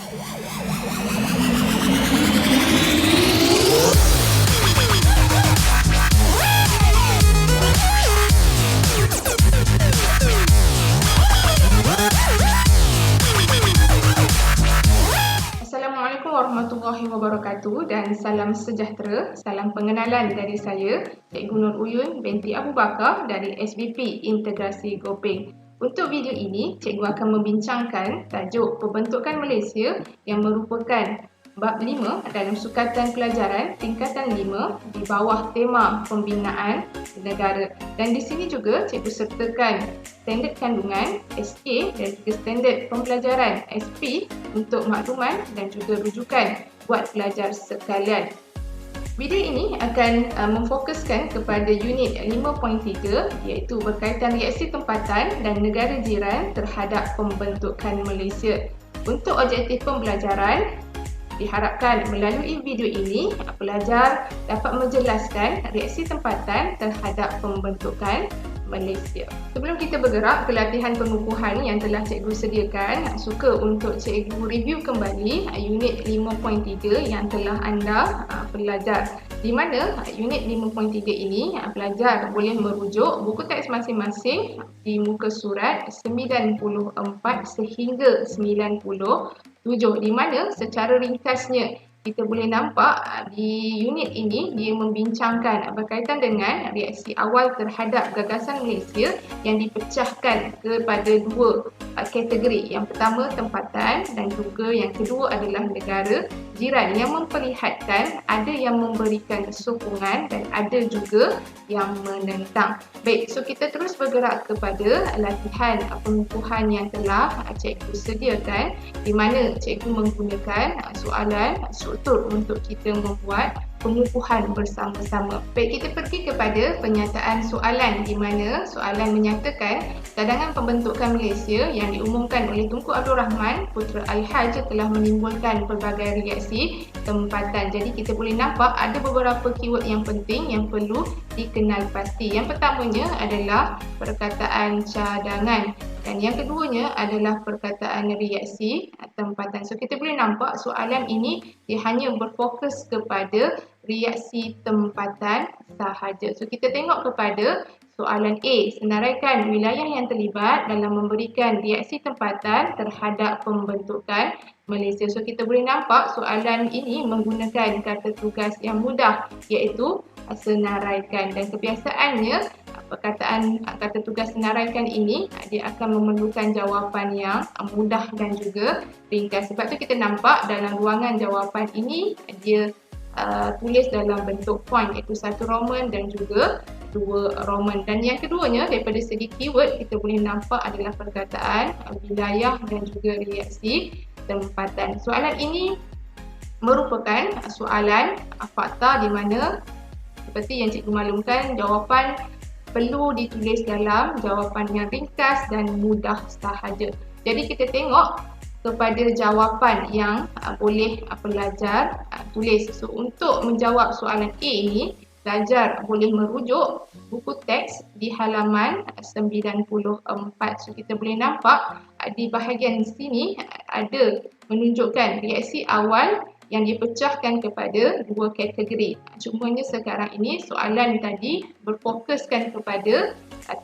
Assalamualaikum warahmatullahi wabarakatuh dan salam sejahtera. Salam pengenalan dari saya, Cikgu Nur Uyun binti Abu Bakar dari SBP Integrasi Gopeng. Untuk video ini, cikgu akan membincangkan tajuk pembentukan Malaysia yang merupakan bab 5 dalam Sukatan Pelajaran tingkatan 5 di bawah tema pembinaan negara. Dan di sini juga cikgu sertakan standard kandungan SK dan juga standard pembelajaran SP untuk makluman dan juga rujukan buat pelajar sekalian. Video ini akan memfokuskan kepada unit 5.3 iaitu berkaitan reaksi tempatan dan negara jiran terhadap pembentukan Malaysia. Untuk objektif pembelajaran, diharapkan melalui video ini pelajar dapat menjelaskan reaksi tempatan terhadap pembentukan Malaysia. Sebelum kita bergerak ke latihan pengukuhan yang telah cikgu sediakan, suka untuk cikgu review kembali unit 5.3 yang telah anda belajar. Di mana unit 5.3 ini pelajar boleh merujuk buku teks masing-masing di muka surat 94 sehingga 97, di mana secara ringkasnya kita boleh nampak di unit ini dia membincangkan berkaitan dengan reaksi awal terhadap gagasan Malaysia yang dipecahkan kepada dua kategori. Yang pertama tempatan dan juga yang kedua adalah negara jiran yang memperlihatkan ada yang memberikan sokongan dan ada juga yang menentang. Baik, so kita terus bergerak kepada latihan pengukuhan yang telah cikgu sediakan, di mana cikgu menggunakan soalan struktur untuk kita membuat pengukuhan bersama-sama. Baik, kita pergi kepada penyataan soalan, di mana soalan menyatakan cadangan pembentukan Malaysia yang diumumkan oleh Tunku Abdul Rahman Putra Al-Haj telah menimbulkan pelbagai reaksi tempatan. Jadi kita boleh nampak ada beberapa keyword yang penting yang perlu dikenal pasti. Yang pertamanya adalah perkataan cadangan dan yang keduanya adalah perkataan reaksi tempatan. So kita boleh nampak soalan ini dia hanya berfokus kepada reaksi tempatan sahaja. So kita tengok kepada soalan A, senaraikan wilayah yang terlibat dalam memberikan reaksi tempatan terhadap pembentukan Malaysia. So kita boleh nampak soalan ini menggunakan kata tugas yang mudah iaitu senaraikan, dan kebiasaannya perkataan kata tugas senaraikan ini dia akan memerlukan jawapan yang mudah dan juga ringkas. Sebab tu kita nampak dalam ruangan jawapan ini dia tulis dalam bentuk point iaitu 1 Roman dan juga 2 Roman. Dan yang keduanya daripada segi keyword kita boleh nampak adalah perkataan wilayah dan juga reaksi tempatan. Soalan ini merupakan soalan fakta di mana seperti yang cikgu maklumkan, jawapan perlu ditulis dalam jawapan yang ringkas dan mudah sahaja. Jadi kita tengok kepada jawapan yang boleh pelajar tulis. So untuk menjawab soalan A ini, pelajar boleh merujuk buku teks di halaman 94. So kita boleh nampak di bahagian sini ada menunjukkan reaksi awal yang dipecahkan kepada dua kategori. Cumanya sekarang ini soalan tadi berfokuskan kepada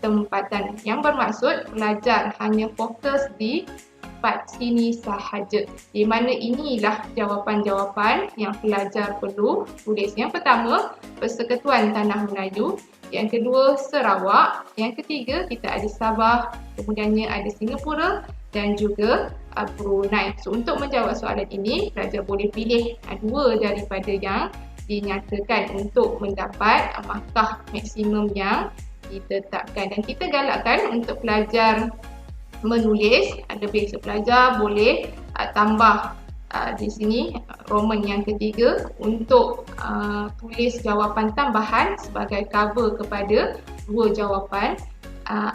tempatan, yang bermaksud pelajar hanya fokus di part sini sahaja, di mana inilah jawapan-jawapan yang pelajar perlu tulis. Yang pertama, Persekutuan Tanah Melayu. Yang kedua, Sarawak. Yang ketiga, kita ada Sabah. Kemudiannya ada Singapura dan juga Brunei. So untuk menjawab soalan ini, pelajar boleh pilih dua daripada yang dinyatakan untuk mendapat markah maksimum yang ditetapkan. Dan kita galakkan untuk pelajar menulis lebih. So pelajar boleh tambah di sini Roman yang ketiga untuk tulis jawapan tambahan sebagai cover kepada dua jawapan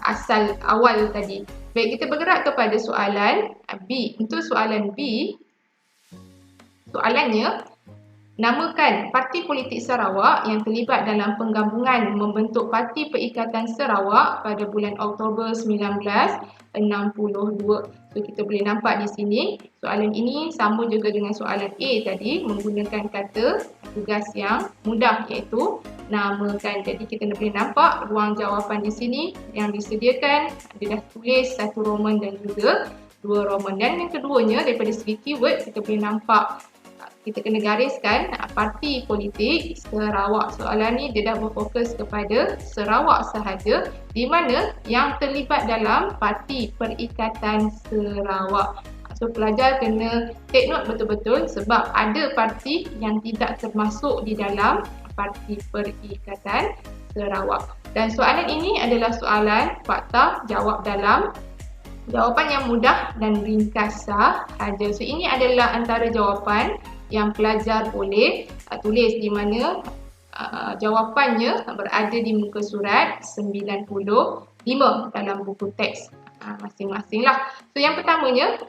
asal awal tadi. Baik, kita bergerak kepada soalan B. Untuk soalan B, soalannya, namakan parti politik Sarawak yang terlibat dalam penggabungan membentuk Parti Perikatan Sarawak pada bulan Oktober 1962. So kita boleh nampak di sini soalan ini sama juga dengan soalan A tadi, menggunakan kata tugas yang mudah iaitu namakan. Jadi kita boleh nampak ruang jawapan di sini yang disediakan dia dah tulis satu Roman dan juga dua Roman. Dan yang keduanya daripada segi keyword kita boleh nampak kita kena gariskan parti politik Sarawak. Soalan ni dia dah berfokus kepada Sarawak sahaja, di mana yang terlibat dalam Parti Perikatan Sarawak. So pelajar kena take note betul-betul sebab ada parti yang tidak termasuk di dalam Parti Perikatan Sarawak. Dan soalan ini adalah soalan fakta jawab dalam, jawapan yang mudah dan ringkas sahaja. So ini adalah antara jawapan yang pelajar boleh tulis, di mana jawapannya berada di muka surat 95 dalam buku teks masing-masing lah. So yang pertamanya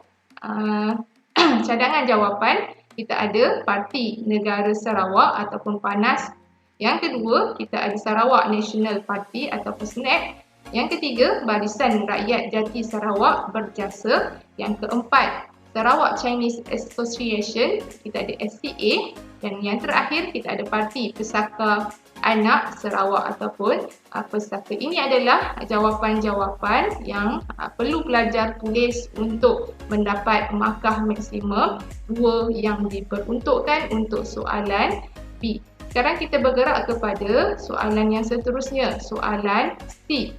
cadangan jawapan kita ada Parti Negara Sarawak ataupun PANAS. Yang kedua kita ada Sarawak National Party ataupun SNAP. Yang ketiga Barisan Rakyat Jati Sarawak Berjasa. Yang keempat Sarawak Chinese Association, kita ada SCA. Dan yang terakhir kita ada Parti Pesaka Anak Sarawak ataupun Pesaka. Ini adalah jawapan-jawapan yang perlu pelajar tulis untuk mendapat markah maksimum 2 yang diperuntukkan untuk soalan B. Sekarang kita bergerak kepada soalan yang seterusnya, soalan C.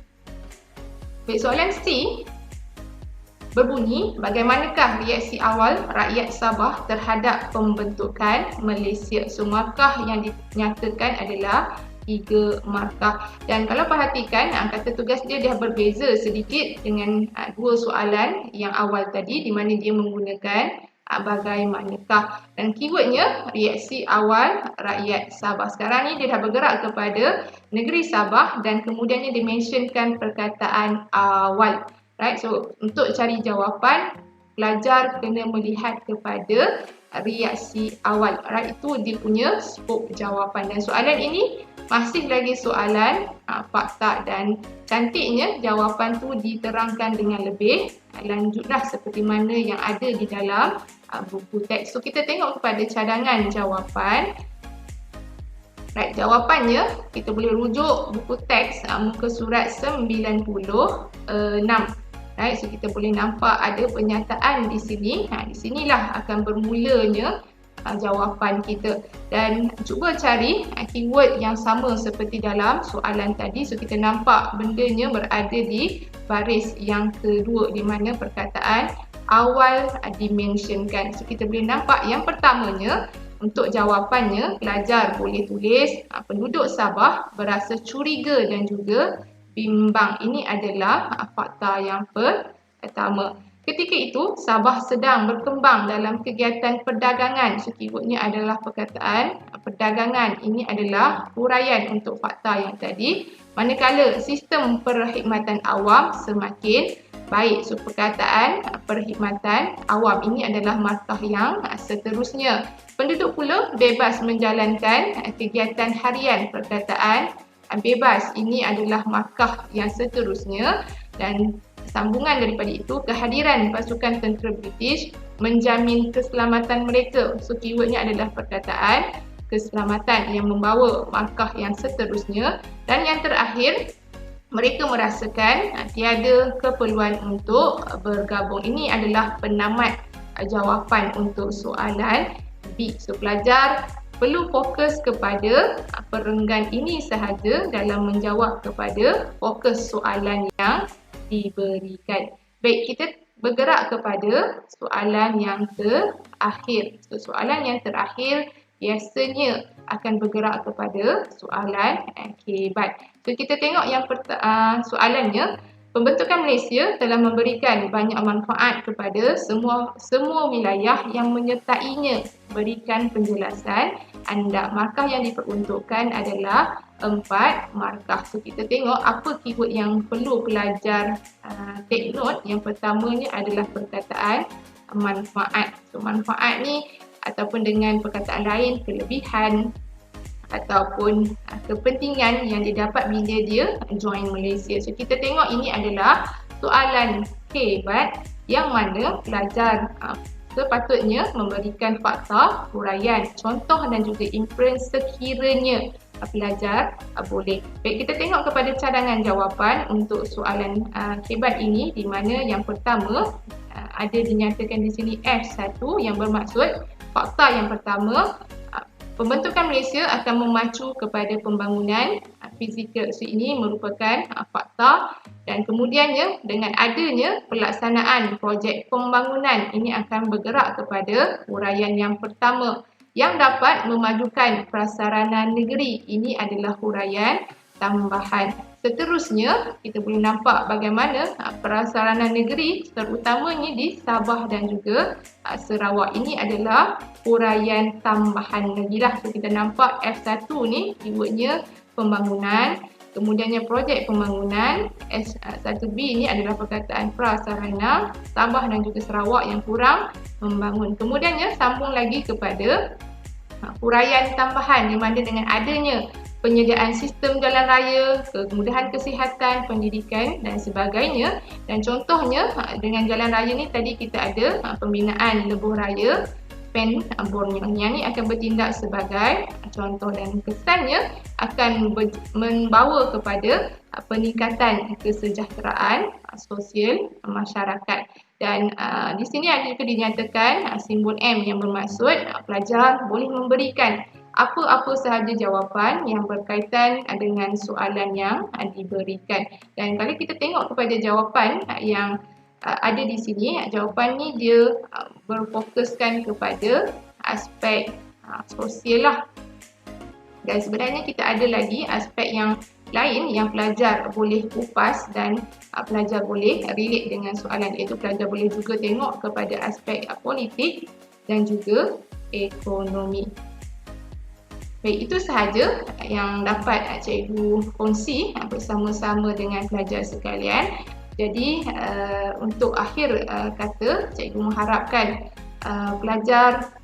Baik, soalan C berbunyi, bagaimanakah reaksi awal rakyat Sabah terhadap pembentukan Malaysia? So markah yang dinyatakan adalah 3 markah. Dan kalau perhatikan kata tugas dia dah berbeza sedikit dengan 2 soalan yang awal tadi, di mana dia menggunakan bagaimanakah, dan keywordnya reaksi awal rakyat Sabah. Sekarang ni dia dah bergerak kepada negeri Sabah dan kemudiannya dimentionkan perkataan awal. Right, so untuk cari jawapan pelajar kena melihat kepada reaksi awal. Right, itu dia punya skop jawapan. Dan soalan ini masih lagi soalan fakta, dan cantiknya jawapan tu diterangkan dengan lebih lanjutlah seperti mana yang ada di dalam buku teks. So kita tengok kepada cadangan jawapan. Right, jawapannya kita boleh rujuk buku teks muka surat 96. Right, so kita boleh nampak ada pernyataan di sini. Di sinilah akan bermulanya jawapan kita. Dan cuba cari keyword yang sama seperti dalam soalan tadi. So kita nampak bendanya berada di baris yang kedua, di mana perkataan awal dimentionkan. So kita boleh nampak yang pertamanya, untuk jawapannya pelajar boleh tulis penduduk Sabah berasa curiga dan juga bimbang. Ini adalah fakta yang pertama. Ketika itu, Sabah sedang berkembang dalam kegiatan perdagangan. So, keywordnya adalah perkataan perdagangan. Ini adalah huraian untuk fakta yang tadi. Manakala sistem perkhidmatan awam semakin baik. So, perkataan perkhidmatan awam ini adalah markah yang seterusnya. Penduduk pula bebas menjalankan kegiatan harian. Perkataan bebas ini adalah markah yang seterusnya. Dan sambungan daripada itu, kehadiran pasukan tentera British menjamin keselamatan mereka. So keywordnya adalah perkataan keselamatan yang membawa markah yang seterusnya. Dan yang terakhir, mereka merasakan tiada keperluan untuk bergabung. Ini adalah penamat jawapan untuk soalan B. So pelajar perlu fokus kepada perenggan ini sahaja dalam menjawab kepada fokus soalan yang diberikan. Baik, kita bergerak kepada soalan yang terakhir. So, soalan yang terakhir biasanya akan bergerak kepada soalan hebat. So, kita tengok yang soalannya. Pembentukan Malaysia telah memberikan banyak manfaat kepada semua wilayah yang menyertainya. Berikan penjelasan anda. Markah yang diperuntukkan adalah 4 markah. So kita tengok apa keyword yang perlu pelajar take note. Yang pertamanya adalah perkataan manfaat. So manfaat ni ataupun dengan perkataan lain kelebihan ataupun kepentingan yang didapat bila dia join Malaysia. So kita tengok ini adalah soalan hebat yang mana pelajar sepatutnya memberikan fakta, huraian, contoh dan juga inference sekiranya pelajar boleh. Baik, kita tengok kepada cadangan jawapan untuk soalan hebat ini, di mana yang pertama ada dinyatakan di sini F1 yang bermaksud fakta yang pertama, pembentukan Malaysia akan memacu kepada pembangunan fizikal. So, ini merupakan fakta, dan kemudiannya dengan adanya pelaksanaan projek pembangunan ini akan bergerak kepada huraian yang pertama yang dapat memajukan prasarana negeri. Ini adalah huraian tambahan. Seterusnya, kita boleh nampak bagaimana prasarana negeri terutamanya di Sabah dan juga Sarawak ini adalah huraian tambahan lagi lah. So, kita nampak F1 ni keywordnya pembangunan, kemudiannya projek pembangunan. S1B ini adalah perkataan prasarana Sabah dan juga Sarawak yang kurang membangun. Kemudiannya sambung lagi kepada huraian tambahan, di mana dengan adanya penyediaan sistem jalan raya, kemudahan kesihatan, pendidikan dan sebagainya. Dan contohnya dengan jalan raya ni tadi kita ada pembinaan lebuh raya Pen Borneo. Yang ni akan bertindak sebagai contoh, dan kesannya akan membawa kepada peningkatan kesejahteraan sosial masyarakat. Dan di sini ada juga dinyatakan simbol M yang bermaksud pelajar boleh memberikan apa-apa sahaja jawapan yang berkaitan dengan soalan yang diberikan. Dan kalau kita tengok kepada jawapan yang ada di sini, jawapan ni dia berfokuskan kepada aspek sosial lah. Dan sebenarnya kita ada lagi aspek yang lain yang pelajar boleh kupas dan pelajar boleh relate dengan soalan, iaitu pelajar boleh juga tengok kepada aspek politik dan juga ekonomi. Baik, itu sahaja yang dapat cikgu kongsi bersama-sama dengan pelajar sekalian. Jadi untuk akhir kata, cikgu mengharapkan pelajar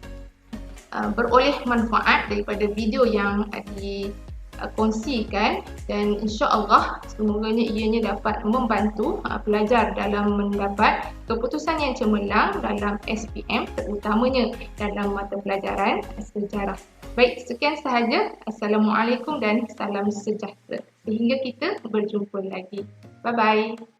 beroleh manfaat daripada video yang dikongsikan, dan insya-Allah semoganya ianya dapat membantu pelajar dalam mendapat keputusan yang cemerlang dalam SPM, terutamanya dalam mata pelajaran sejarah. Baik, sekian sahaja. Assalamualaikum dan salam sejahtera. Sehingga kita berjumpa lagi. Bye-bye.